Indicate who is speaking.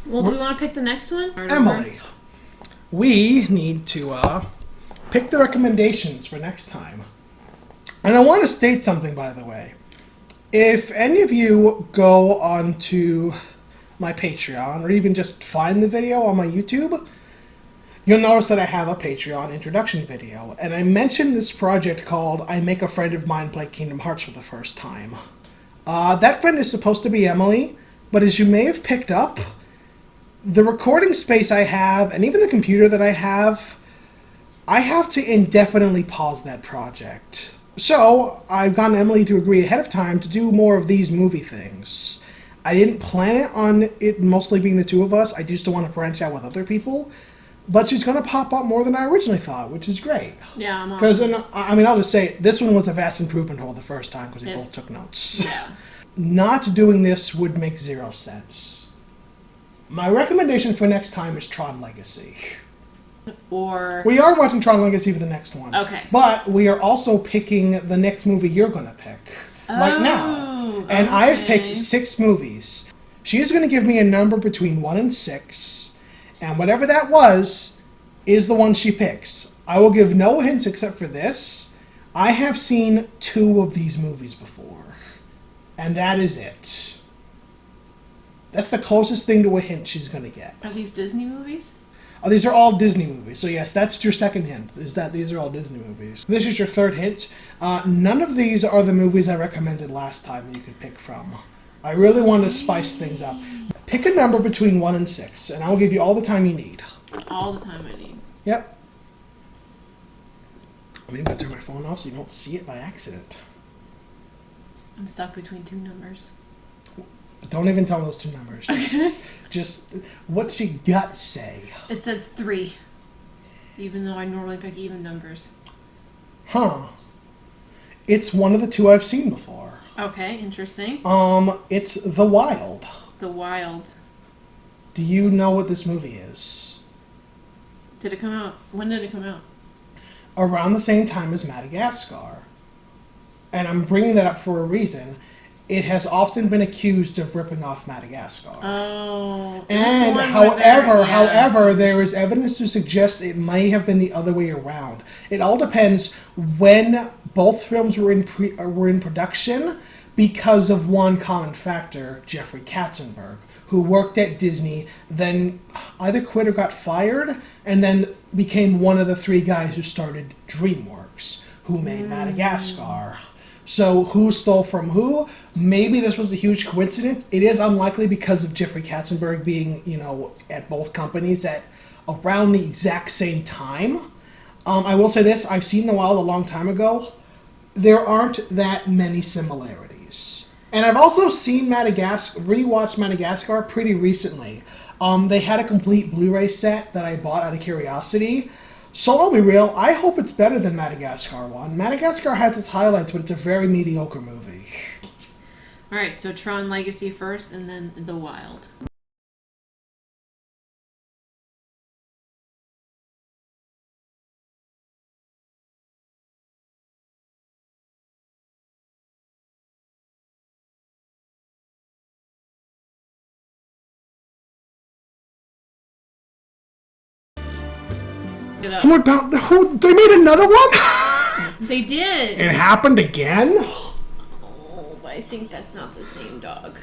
Speaker 1: Well, do we want to pick the next one?
Speaker 2: Emily, we need to pick the recommendations for next time. And I want to state something, by the way. If any of you go onto my Patreon, or even just find the video on my YouTube, you'll notice that I have a Patreon introduction video. And I mentioned this project called I Make a Friend of Mine Play Kingdom Hearts for the first time. That friend is supposed to be Emily, but as you may have picked up, the recording space I have, and even the computer that I have to indefinitely pause that project. So, I've gotten Emily to agree ahead of time to do more of these movie things. I didn't plan it on it mostly being the two of us. I do still want to branch out with other people. But she's going to pop up more than I originally thought, which is great.
Speaker 1: Yeah, I'm
Speaker 2: Because,
Speaker 1: awesome.
Speaker 2: I mean, I'll just say, this one was a vast improvement over the first time because we both took notes.
Speaker 1: Yeah.
Speaker 2: Not doing this would make zero sense. My recommendation for next time is Tron Legacy.
Speaker 1: Or...
Speaker 2: We are watching Tron Legacy for the next one.
Speaker 1: Okay.
Speaker 2: But we are also picking the next movie you're going to pick right now. And I have picked 6 movies. She's going to give me a number between 1 and 6. And whatever that was is the one she picks. I will give no hints except for this. I have seen 2 of these movies before. And that is it. That's the closest thing to a hint she's going to get.
Speaker 1: Are these Disney movies?
Speaker 2: Oh, these are all Disney movies. So yes, that's your second hint, is that these are all Disney movies. This is your third hint. None of these are the movies I recommended last time that you could pick from. I really want to spice things up. Pick a number between 1 and 6, and I will give you all the time you need.
Speaker 1: All the time I need.
Speaker 2: Yep. I'm even going to turn my phone off so you don't see it by accident.
Speaker 1: I'm stuck between 2 numbers.
Speaker 2: Don't even tell me those 2 numbers. Just what's your gut say?
Speaker 1: It says 3. Even though I normally pick even numbers.
Speaker 2: Huh. It's one of the 2 I've seen before.
Speaker 1: Okay, interesting.
Speaker 2: It's The Wild.
Speaker 1: The Wild.
Speaker 2: Do you know what this movie is?
Speaker 1: Did it come out? When did it come out?
Speaker 2: Around the same time as Madagascar. And I'm bringing that up for a reason. It has often been accused of ripping off Madagascar.
Speaker 1: Oh.
Speaker 2: And however, there is evidence to suggest it may have been the other way around. It all depends when both films were in production because of one common factor, Jeffrey Katzenberg, who worked at Disney, then either quit or got fired, and then became one of the 3 guys who started DreamWorks, who made Madagascar. So who stole from who? Maybe this was a huge coincidence. It is unlikely because of Jeffrey Katzenberg being, at both companies at around the exact same time. I will say this, I've seen The Wild a long time ago. There aren't that many similarities. And I've also seen rewatched Madagascar pretty recently. They had a complete Blu-ray set that I bought out of curiosity. So I'll be real, I hope it's better than Madagascar 1. Madagascar has its highlights, but it's a very mediocre movie.
Speaker 1: Alright, so Tron Legacy first, and then The Wild.
Speaker 2: They made another one?
Speaker 1: They did!
Speaker 2: It happened again?
Speaker 1: Oh, but I think that's not the same dog.